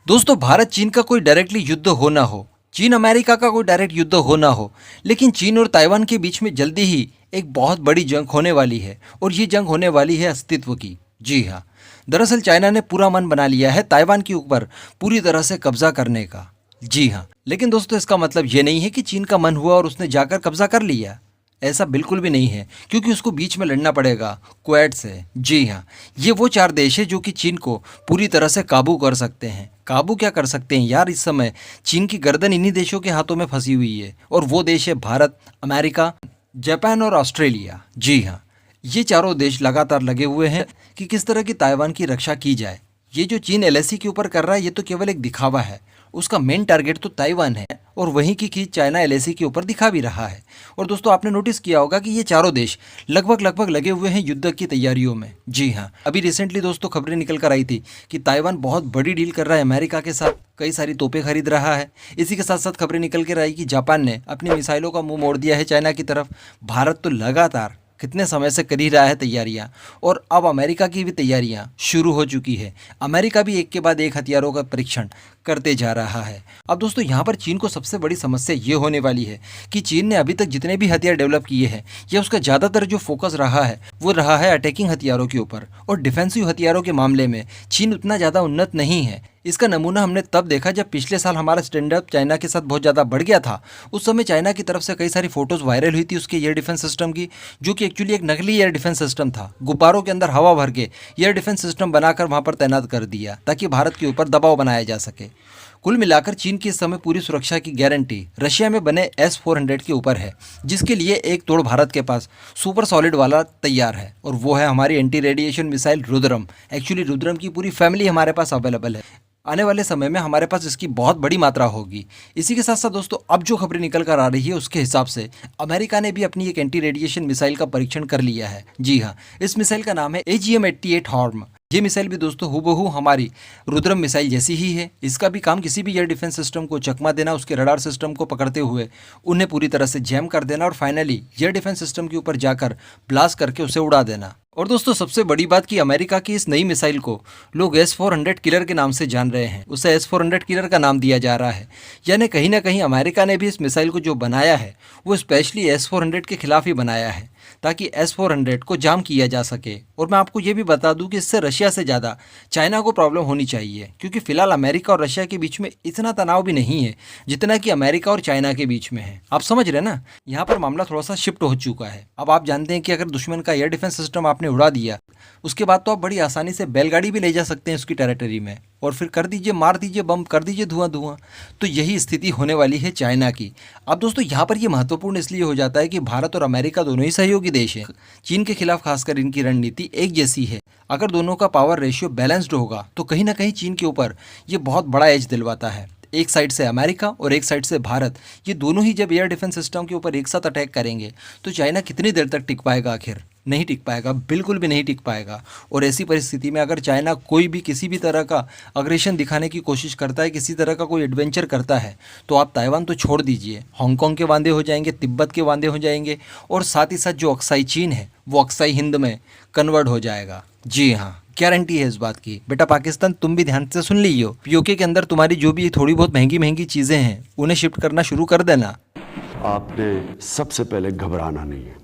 दोस्तों, भारत चीन का कोई डायरेक्टली युद्ध हो ना हो, चीन अमेरिका का कोई डायरेक्ट युद्ध हो ना हो, लेकिन चीन और ताइवान के बीच में जल्दी ही एक बहुत बड़ी जंग होने वाली है और ये जंग होने वाली है अस्तित्व की। जी हाँ, दरअसल चाइना ने पूरा मन बना लिया है ताइवान के ऊपर पूरी तरह से कब्जा करने का। जी हाँ, लेकिन दोस्तों इसका मतलब ये नहीं है कि चीन का मन हुआ और उसने जाकर कब्जा कर लिया। ऐसा बिल्कुल भी नहीं है, क्योंकि उसको बीच में लड़ना पड़ेगा क्वेड से। जी हाँ, ये वो चार देश है जो कि चीन को पूरी तरह से काबू कर सकते हैं। काबू क्या कर सकते हैं यार, इस समय चीन की गर्दन इन्हीं देशों के हाथों में फंसी हुई है और वो देश है भारत, अमेरिका, जापान और ऑस्ट्रेलिया। जी हाँ, ये चारों देश लगातार लगे हुए हैं कि किस तरह की ताइवान की रक्षा की जाए। ये जो चीन एलएसी के ऊपर कर रहा है ये तो केवल एक दिखावा है, उसका मेन टारगेट तो ताइवान है और वहीं की खींच चाइना एलएसी के ऊपर दिखा भी रहा है। और दोस्तों आपने नोटिस किया होगा कि ये चारों देश लगभग लगे हुए हैं युद्ध की तैयारियों में। जी हाँ, अभी रिसेंटली दोस्तों खबरें निकल कर आई थी कि ताइवान बहुत बड़ी डील कर रहा है अमेरिका के साथ, कई सारी तोपें खरीद रहा है। इसी के साथ साथ खबरें निकल कर आई कि जापान ने अपनी मिसाइलों का मुंह मोड़ दिया है चाइना की तरफ। भारत तो लगातार कितने समय से कर ही रहा है तैयारियां और अब अमेरिका की भी तैयारियां शुरू हो चुकी है। अमेरिका भी एक के बाद एक हथियारों का परीक्षण करते जा रहा है। अब दोस्तों यहाँ पर चीन को सबसे बड़ी समस्या ये होने वाली है कि चीन ने अभी तक जितने भी हथियार डेवलप किए हैं या उसका ज़्यादातर जो फोकस रहा है वो रहा है अटैकिंग हथियारों के ऊपर, और डिफेंसिव हथियारों के मामले में चीन उतना ज़्यादा उन्नत नहीं है। इसका नमूना हमने तब देखा जब पिछले साल हमारा स्टैंड अप चाइना के साथ बहुत ज़्यादा बढ़ गया था। उस समय चाइना की तरफ से कई सारी फोटोज़ वायरल हुई थी उसके एयर डिफेंस सिस्टम की, जो कि एक्चुअली एक नकली एयर डिफेंस सिस्टम था। गुब्बारों के अंदर हवा भर के एयर डिफेंस सिस्टम बनाकर वहाँ पर तैनात कर दिया ताकि भारत के ऊपर दबाव बनाया जा सके। कुल मिलाकर चीन की इस समय पूरी सुरक्षा की गारंटी रशिया में बने S-400 के ऊपर है, जिसके लिए एक तोड़ भारत के पास सुपर सॉलिड वाला तैयार है, और वो है हमारी anti radiation missile Rudram. Actually Rudram की पूरी फैमिली हमारे पास अवेलेबल है। आने वाले समय में हमारे पास इसकी बहुत बड़ी मात्रा होगी। इसी के साथ साथ दोस्तों अब जो खबरें निकल कर आ रही है उसके हिसाब से अमेरिका ने भी अपनी एक एंटी रेडिएशन मिसाइल का परीक्षण कर लिया है। जी हाँ, इस मिसाइल का नाम है AGM-88 हॉर्म। ये मिसाइल भी दोस्तों हूबहू हमारी रुद्रम मिसाइल जैसी ही है। इसका भी काम किसी भी एयर डिफेंस सिस्टम को चकमा देना, उसके रडार सिस्टम को पकड़ते हुए उन्हें पूरी तरह से जैम कर देना और फाइनली एयर डिफेंस सिस्टम के ऊपर जाकर ब्लास्ट करके उसे उड़ा देना। और दोस्तों सबसे बड़ी बात कि अमेरिका की इस नई मिसाइल को लोग S-400 किलर के नाम से जान रहे हैं। उसे S-400 किलर का नाम दिया जा रहा है, यानी कहीं ना कहीं अमेरिका ने भी इस मिसाइल को जो बनाया है वो स्पेशली S-400 के खिलाफ ही बनाया है ताकि S-400 को जाम किया जा सके। और मैं आपको ये भी बता दूं कि इससे रशिया से ज़्यादा चाइना को प्रॉब्लम होनी चाहिए, क्योंकि फिलहाल अमेरिका और रशिया के बीच में इतना तनाव भी नहीं है जितना कि अमेरिका और चाइना के बीच में है। आप समझ रहे ना, यहाँ पर मामला थोड़ा सा शिफ्ट हो चुका है। अब आप जानते हैं कि अगर दुश्मन का एयर डिफेंस सिस्टम आपने उड़ा दिया, उसके बाद तो आप बड़ी आसानी से बैलगाड़ी भी ले जा सकते हैं उसकी टेरिटरी में, और फिर कर दीजिए, मार दीजिए बम, कर दीजिए धुआं धुआं। तो यही स्थिति होने वाली है चाइना की। अब दोस्तों यहाँ पर ये महत्वपूर्ण इसलिए हो जाता है कि भारत और अमेरिका दोनों ही सहयोगी देश हैं। चीन के खिलाफ खासकर इनकी रणनीति एक जैसी है। अगर दोनों का पावर रेशियो बैलेंस्ड होगा तो कहीं ना कहीं चीन के ऊपर ये बहुत बड़ा एज दिलवाता है। एक साइड से अमेरिका और एक साइड से भारत, ये दोनों ही जब एयर डिफेंस सिस्टम के ऊपर एक साथ अटैक करेंगे तो चाइना कितनी देर तक टिक पाएगा? आखिर नहीं टिक पाएगा, बिल्कुल भी नहीं टिक पाएगा। और ऐसी परिस्थिति में अगर चाइना कोई भी किसी भी तरह का अग्रेशन दिखाने की कोशिश करता है, किसी तरह का कोई एडवेंचर करता है, तो आप ताइवान तो छोड़ दीजिए, हांगकांग के वांदे हो जाएंगे, तिब्बत के वांदे हो जाएंगे, और साथ ही साथ जो अक्साई चीन है वो अक्साई हिंद में कन्वर्ट हो जाएगा। जी हाँ, गारंटी है इस बात की। बेटा पाकिस्तान तुम भी ध्यान से सुन लीजिए, पीओके के अंदर तुम्हारी जो भी थोड़ी बहुत महंगी चीज़ें हैं उन्हें शिफ्ट करना शुरू कर देना। आपने सबसे पहले घबराना नहीं है।